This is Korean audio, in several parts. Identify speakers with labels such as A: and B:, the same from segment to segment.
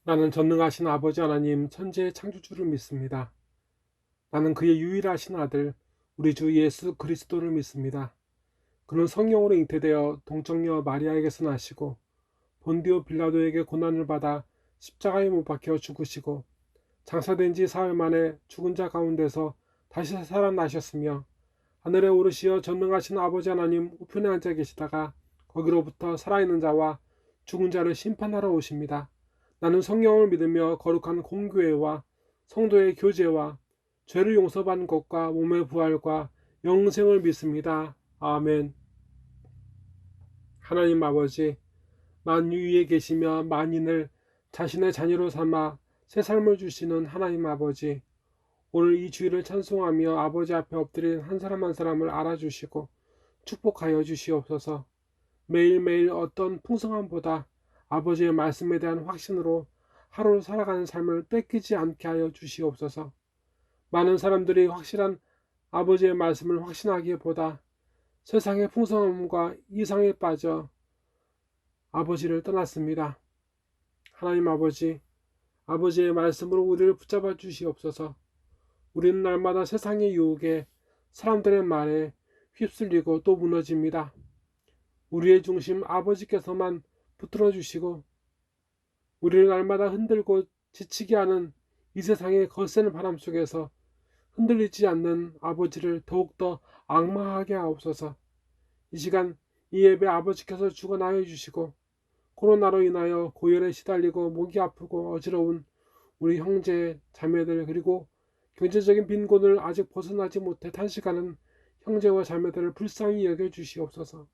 A: 나는 전능하신 아버지 하나님 천지의 창조주를 믿습니다. 나는 그의 유일하신 아들 우리 주 예수 그리스도를 믿습니다. 그는 성령으로 잉태되어 동정녀 마리아에게서 나시고 본디오 빌라도에게 고난을 받아 십자가에 못 박혀 죽으시고 장사된 지 사흘 만에 죽은 자 가운데서 다시 살아나셨으며 하늘에 오르시어 전능하신 아버지 하나님 우편에 앉아 계시다가 거기로부터 살아있는 자와 죽은 자를 심판하러 오십니다. 나는 성령을 믿으며 거룩한 공교회와 성도의 교제와 죄를 용서받는 것과 몸의 부활과 영생을 믿습니다. 아멘. 하나님 아버지, 만유 위에 계시며 만인을 자신의 자녀로 삼아 새 삶을 주시는 하나님 아버지, 오늘 이 주일을 찬송하며 아버지 앞에 엎드린 한 사람 한 사람을 알아주시고 축복하여 주시옵소서. 매일매일 어떤 풍성함보다 아버지의 말씀에 대한 확신으로 하루를 살아가는 삶을 뺏기지 않게 하여 주시옵소서. 많은 사람들이 확실한 아버지의 말씀을 확신하기보다 세상의 풍성함과 이상에 빠져 아버지를 떠났습니다. 하나님 아버지, 아버지의 말씀으로 우리를 붙잡아 주시옵소서. 우리는 날마다 세상의 유혹에 사람들의 말에 휩쓸리고 또 무너집니다. 우리의 중심 아버지께서만 붙들어 주시고 우리를 날마다 흔들고 지치게 하는 이 세상의 거센 바람 속에서 흔들리지 않는 아버지를 더욱더 악마하게 하옵소서. 이 시간 이 예배 아버지께서 주관하여 주시고 코로나로 인하여 고열에 시달리고 목이 아프고 어지러운 우리 형제 자매들 그리고 경제적인 빈곤을 아직 벗어나지 못해 탄식하는 형제와 자매들을 불쌍히 여겨 주시옵소서.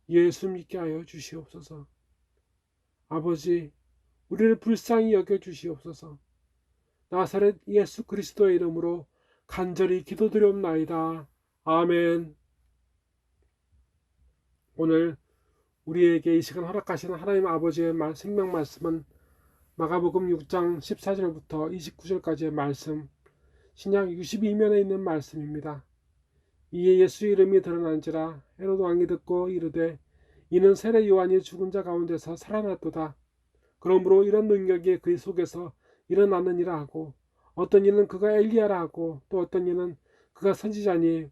A: 예수 믿게 하여 주시옵소서. 아버지, 우리를 불쌍히 여겨 주시옵소서. 나사렛 예수 그리스도의 이름으로 간절히 기도드리옵나이다. 아멘. 오늘 우리에게 이 시간 허락하시는 하나님 아버지의 생명 말씀은 마가복음 6장 14절부터 29절까지의 말씀, 신약 62면에 있는 말씀입니다. 이에 예수 이름이 드러난지라 헤롯 왕이 듣고 이르되 이는 세례 요한이 죽은 자 가운데서 살아났도다. 그러므로 이런 능력이 그의 속에서 일어나느니라 하고 어떤 이는 그가 엘리야라 하고 또 어떤 이는 그가 선지자니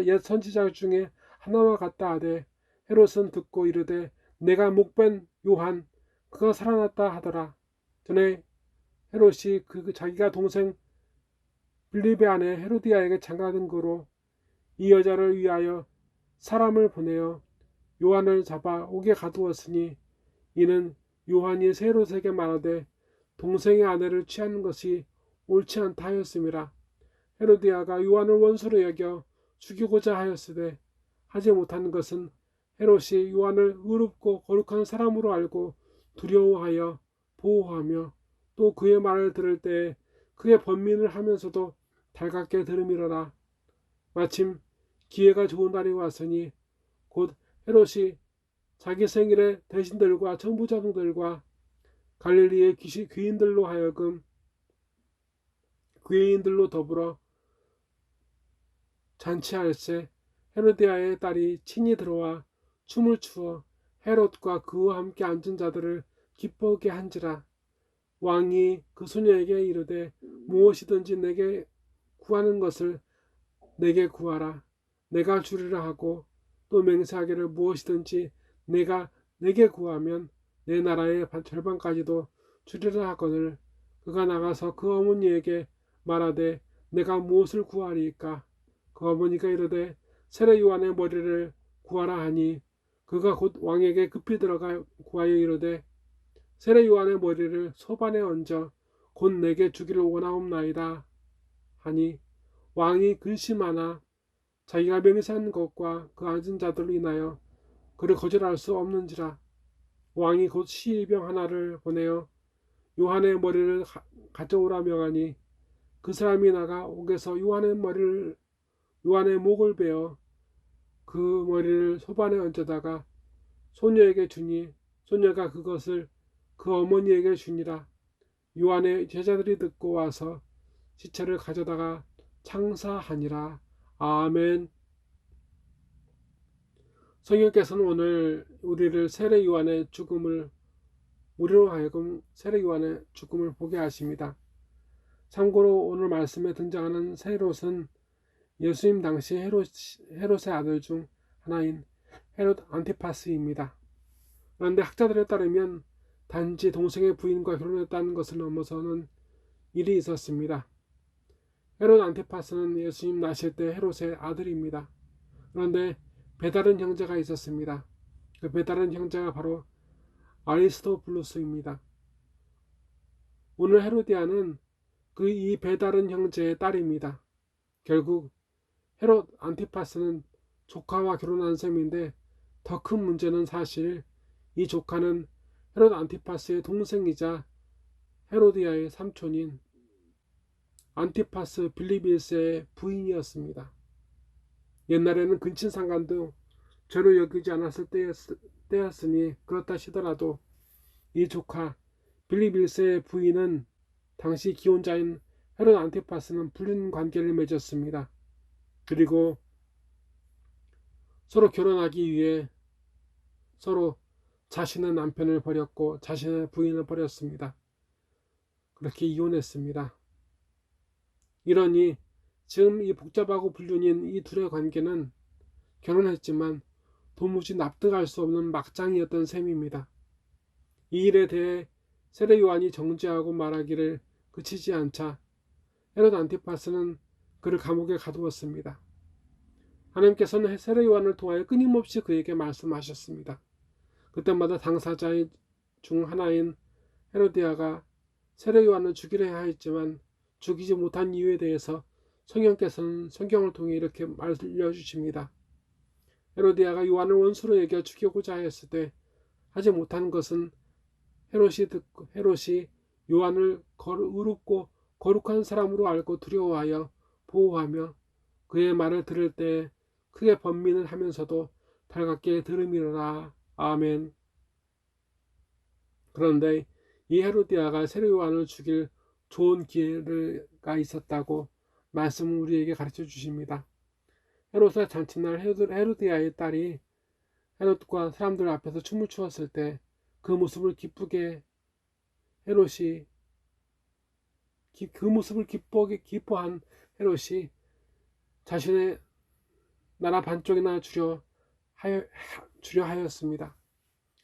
A: 옛 선지자 중에 하나와 같다 하되 헤롯은 듣고 이르되 내가 목벤 요한 그가 살아났다 하더라. 전에 헤롯이 자기가 동생 빌립의 아내 헤로디아에게 장가든 거로 이 여자를 위하여 사람을 보내어 요한을 잡아 옥에 가두었으니 이는 요한이 헤롯에게 말하되 동생의 아내를 취하는 것이 옳지 않다 하였음이라. 헤로디아가 요한을 원수로 여겨 죽이고자 하였으되 하지 못하는 것은 헤롯이 요한을 의롭고 거룩한 사람으로 알고 두려워하여 보호하며 또 그의 말을 들을 때에 그의 번민을 하면서도 달갑게 들음이로라. 마침 기회가 좋은 날이 왔으니 곧 헤롯이 자기 생일에 대신들과 천부장들과 갈릴리의 귀인들로 하여금 귀인들로 더불어 잔치할세 헤로디아의 딸이 친히 들어와 춤을 추어 헤롯과 그와 함께 앉은 자들을 기뻐하게 한지라. 왕이 그 소녀에게 이르되 무엇이든지 내게 구하는 것을 내게 구하라. 내가 주리라 하고 또 맹세하기를 무엇이든지 내가 내게 구하면 내 나라의 절반까지도 주리라 하거늘. 그가 나가서 그 어머니에게 말하되 내가 무엇을 구하리이까. 그 어머니가 이르되 세례 요한의 머리를 구하라 하니 그가 곧 왕에게 급히 들어가 구하여 이르되 세례 요한의 머리를 소반에 얹어 곧 내게 주기를 원하옵나이다 하니 왕이 근심하나 자기가 맹세한 것과 그 앉은 자들로 인하여 그를 거절할 수 없는지라. 왕이 곧 시의병 하나를 보내어 요한의 머리를 가져오라 명하니 그 사람이 나가 옥에서 요한의 목을 베어 그 머리를 소반에 얹어다가 소녀에게 주니 소녀가 그것을 그 어머니에게 주니라. 요한의 제자들이 듣고 와서 시체를 가져다가 창사하니라. 아멘. 성령께서는 오늘 우리를 세례 요한의 죽음을 우리로 하여금 세례 요한의 죽음을 보게 하십니다. 참고로 오늘 말씀에 등장하는 세롯은 예수님 당시 헤롯의 아들 중 하나인 헤롯 안티파스입니다. 그런데 학자들에 따르면 단지 동생의 부인과 결혼했다는 것을 넘어서는 일이 있었습니다. 헤롯 안티파스는 예수님 나실 때 헤롯의 아들입니다. 그런데 배다른 형제가 있었습니다. 그 배다른 형제가 바로 아리스토블루스입니다. 오늘 헤로디아는 그 이 배다른 형제의 딸입니다. 결국 헤롯 안티파스는 조카와 결혼한 셈인데 더 큰 문제는 사실 이 조카는 헤롯 안티파스의 동생이자 헤로디아의 삼촌인 안티파스 빌리비스의 부인이었습니다. 옛날에는 근친상간도 죄로 여기지 않았을 때였으니 그렇다 치더라도 이 조카 빌리비스의 부인은 당시 기혼자인 헤롯 안티파스는 불륜 관계를 맺었습니다. 그리고 서로 결혼하기 위해 서로 자신의 남편을 버렸고 자신의 부인을 버렸습니다. 그렇게 이혼했습니다. 이러니 지금 이 복잡하고 불륜인 이 둘의 관계는 결혼했지만 도무지 납득할 수 없는 막장이었던 셈입니다. 이 일에 대해 세례 요한이 정죄하고 말하기를 그치지 않자 헤롯 안티파스는 그를 감옥에 가두었습니다. 하나님께서는 세례 요한을 통하여 끊임없이 그에게 말씀하셨습니다. 그때마다 당사자 중 하나인 헤로디아가 세례 요한을 죽이려 하였지만 죽이지 못한 이유에 대해서 성령께서는 성경을 통해 이렇게 알려주십니다. 헤로디아가 요한을 원수로 여겨 죽이고자 하였을 때 하지 못한 것은 헤롯이 요한을 의롭고 거룩한 사람으로 알고 두려워하여 보호하며 그의 말을 들을 때 크게 번민을 하면서도 달갑게 들음이로라. 아멘. 그런데 이 헤로디아가 세례 요한을 죽일 좋은 기회가 있었다고 말씀을 우리에게 가르쳐 주십니다. 헤롯의 잔칫날 헤로디아의 딸이 헤롯과 사람들 앞에서 춤을 추었을 때 그 모습을 기뻐한 헤롯이 자신의 나라 반쪽이나 주려 하였습니다.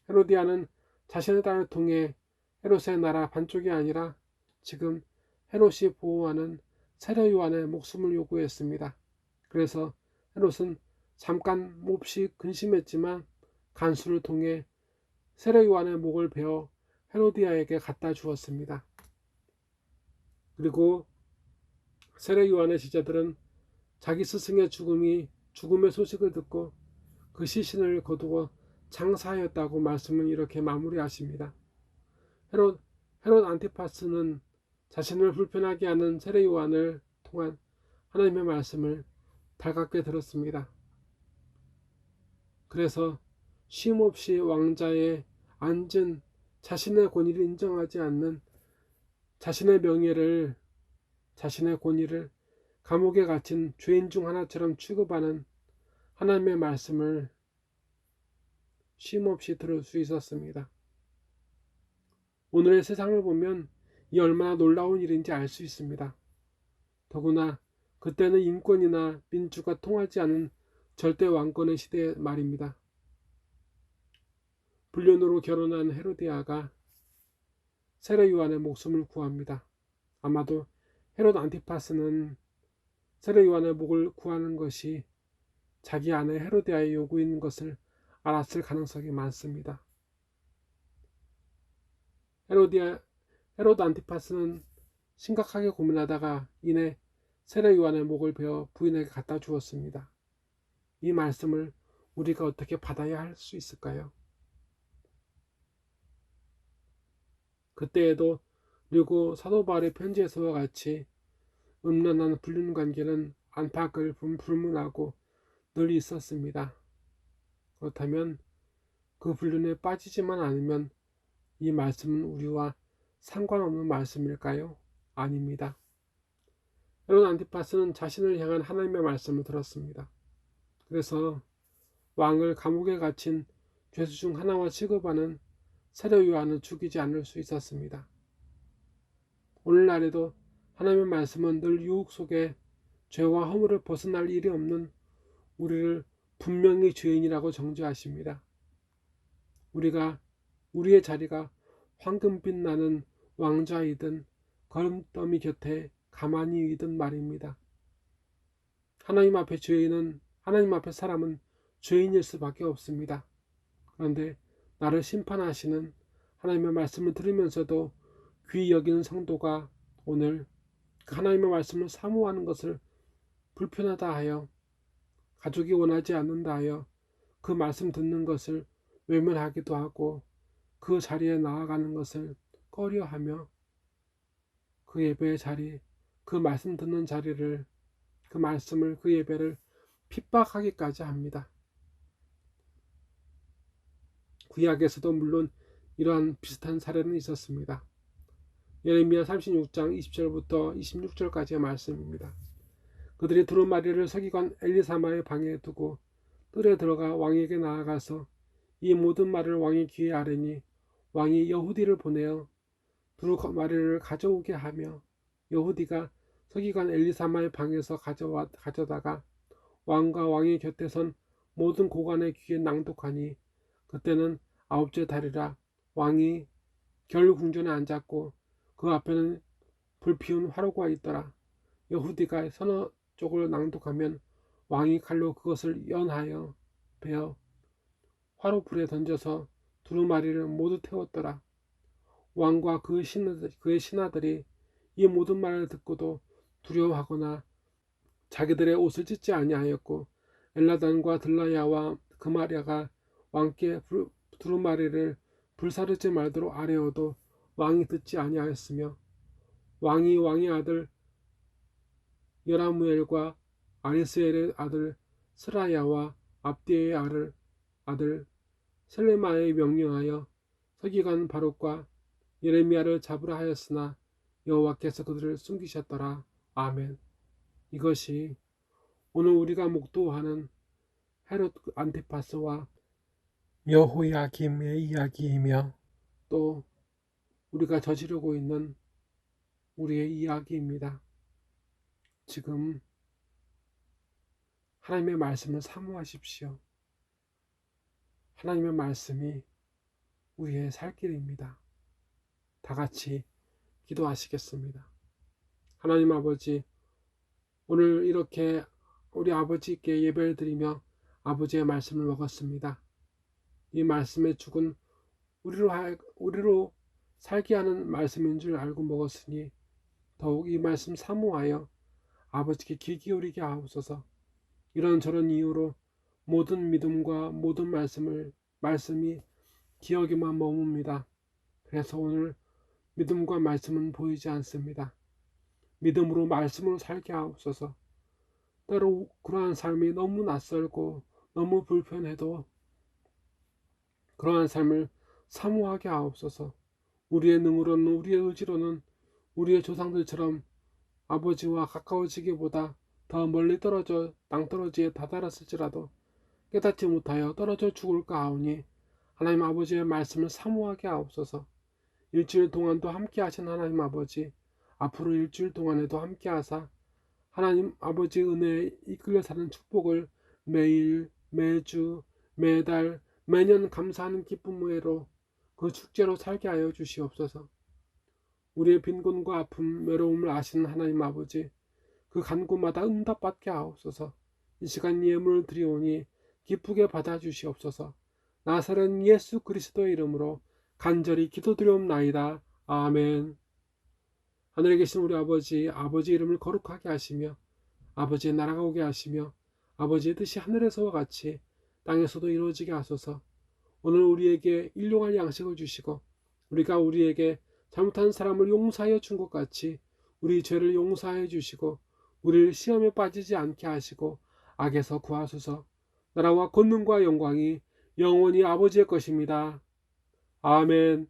A: 헤로디아는 자신의 딸을 통해 헤롯의 나라 반쪽이 아니라 지금 헤롯이 보호하는 세례 요한의 목숨을 요구했습니다. 그래서 헤롯은 잠깐 몹시 근심했지만 간수를 통해 세례 요한의 목을 베어 헤로디아에게 갖다 주었습니다. 그리고 세례 요한의 제자들은 자기 스승의 죽음의 소식을 듣고 그 시신을 거두어 장사하였다고 말씀을 이렇게 마무리하십니다. 헤롯 안티파스는 자신을 불편하게 하는 세례 요한을 통한 하나님의 말씀을 달갑게 들었습니다. 그래서 쉼없이 왕자에 앉은 자신의 권위를 인정하지 않는 자신의 권위를 감옥에 갇힌 죄인 중 하나처럼 취급하는 하나님의 말씀을 쉼없이 들을 수 있었습니다. 오늘의 세상을 보면 이 얼마나 놀라운 일인지 알 수 있습니다. 더구나 그때는 인권이나 민주가 통하지 않은 절대 왕권의 시대 말입니다. 불륜으로 결혼한 헤로디아가 세례 요한의 목숨을 구합니다. 아마도 헤롯 안티파스는 세례 요한의 목을 구하는 것이 자기 아내 헤로디아의 요구인 것을 알았을 가능성이 많습니다. 헤롯 안티파스는 심각하게 고민하다가 이내 세례 요한의 목을 베어 부인에게 갖다 주었습니다. 이 말씀을 우리가 어떻게 받아야 할 수 있을까요? 그때에도 그리고 사도 바울의 편지에서와 같이 음란한 불륜 관계는 안팎을 불문하고 늘 있었습니다. 그렇다면 그 불륜에 빠지지만 않으면 이 말씀은 우리와 상관없는 말씀일까요? 아닙니다. 헤롯 안티파스는 자신을 향한 하나님의 말씀을 들었습니다. 그래서 왕을 감옥에 갇힌 죄수 중 하나와 취급하는 세례 요한은 죽이지 않을 수 있었습니다. 오늘날에도 하나님의 말씀은 늘 유혹 속에 죄와 허물을 벗어날 일이 없는 우리를 분명히 죄인이라고 정죄하십니다. 우리의 자리가 황금빛 나는 왕좌이든 거름더미 곁에 가만히 있든 말입니다. 하나님 앞에 사람은 죄인일 수밖에 없습니다. 그런데 나를 심판하시는 하나님의 말씀을 들으면서도 귀히 여기는 성도가 오늘 그 하나님의 말씀을 사모하는 것을 불편하다 하여, 가족이 원하지 않는다 하여 그 말씀 듣는 것을 외면하기도 하고 그 자리에 나아가는 것을 꺼려하며 그 예배의 자리, 그 말씀 듣는 자리를, 그 말씀을, 그 예배를 핍박하기까지 합니다. 구약에서도 물론 이러한 비슷한 사례는 있었습니다. 예레미야 36장 20절부터 26절까지의 말씀입니다. 그들이 두루마리를 서기관 엘리사마의 방에 두고 뜰에 들어가 왕에게 나아가서 이 모든 말을 왕의 귀에 아뢰니 왕이 여후디를 보내어 두루마리를 가져오게 하며 여후디가 서기관 엘리사마의 방에서 가져다가 왕과 왕의 곁에 선 모든 고관의 귀에 낭독하니 그때는 아홉째 달이라. 왕이 결궁전에 앉았고 그 앞에는 불피운 화로가 있더라. 여후디가 서너 쪽을 낭독하면 왕이 칼로 그것을 연하여 베어 화로 불에 던져서 두루마리를 모두 태웠더라. 왕과 그의 신하들이 이 모든 말을 듣고도 두려워하거나 자기들의 옷을 찢지 아니하였고 엘라단과 들라야와 그마랴가 왕께 두루마리를 불사르지 말도록 아뢰어도 왕이 듣지 아니하였으며 왕의 아들 여라무엘과 아리스엘의 아들 스라야와 압디의 아들 셀레마에 명령하여 서기관 바룩과 예레미야를 잡으라 하였으나 여호와께서 그들을 숨기셨더라. 아멘. 이것이 오늘 우리가 목도하는 헤롯 안티파스와 여호야김의 이야기이며 또 우리가 저지르고 있는 우리의 이야기입니다. 지금 하나님의 말씀을 사모하십시오. 하나님의 말씀이 우리의 살 길입니다. 다 같이 기도하시겠습니다. 하나님 아버지, 오늘 이렇게 우리 아버지께 예배를 드리며 아버지의 말씀을 먹었습니다. 이 말씀의 죽은 우리로 살게 하는 말씀인 줄 알고 먹었으니 더욱 이 말씀 사모하여 아버지께 귀 기울이게 하옵소서. 이런저런 이유로 모든 믿음과 모든 말씀이 기억에만 머뭅니다. 그래서 오늘 믿음과 말씀은 보이지 않습니다. 믿음으로 말씀으로 살게 하옵소서. 때로 그러한 삶이 너무 낯설고 너무 불편해도 그러한 삶을 사모하게 하옵소서. 우리의 능으로는, 우리의 의지로는 우리의 조상들처럼 아버지와 가까워지기보다 더 멀리 떨어져 낭떠러지에 다다랐을지라도 깨닫지 못하여 떨어져 죽을까 하오니 하나님 아버지의 말씀을 사모하게 하옵소서. 일주일 동안도 함께 하신 하나님 아버지, 앞으로 일주일 동안에도 함께 하사 하나님 아버지 은혜에 이끌려 사는 축복을 매일, 매주, 매달, 매년 감사하는 기쁨 외로 그 축제로 살게 하여 주시옵소서. 우리의 빈곤과 아픔, 외로움을 아시는 하나님 아버지, 그 간구마다 응답받게 하옵소서. 이 시간 예물을 드리오니 기쁘게 받아주시옵소서. 나사렛 예수 그리스도의 이름으로 간절히 기도드리옵나이다. 아멘. 하늘에 계신 우리 아버지 이름을 거룩하게 하시며 아버지의 나라가 오게 하시며 아버지의 뜻이 하늘에서와 같이 땅에서도 이루어지게 하소서. 오늘 우리에게 일용할 양식을 주시고 우리가 우리에게 잘못한 사람을 용서하여 준 것 같이 우리 죄를 용서하여 주시고 우리를 시험에 빠지지 않게 하시고 악에서 구하소서. 나라와 권능과 영광이 영원히 아버지의 것입니다. 아멘.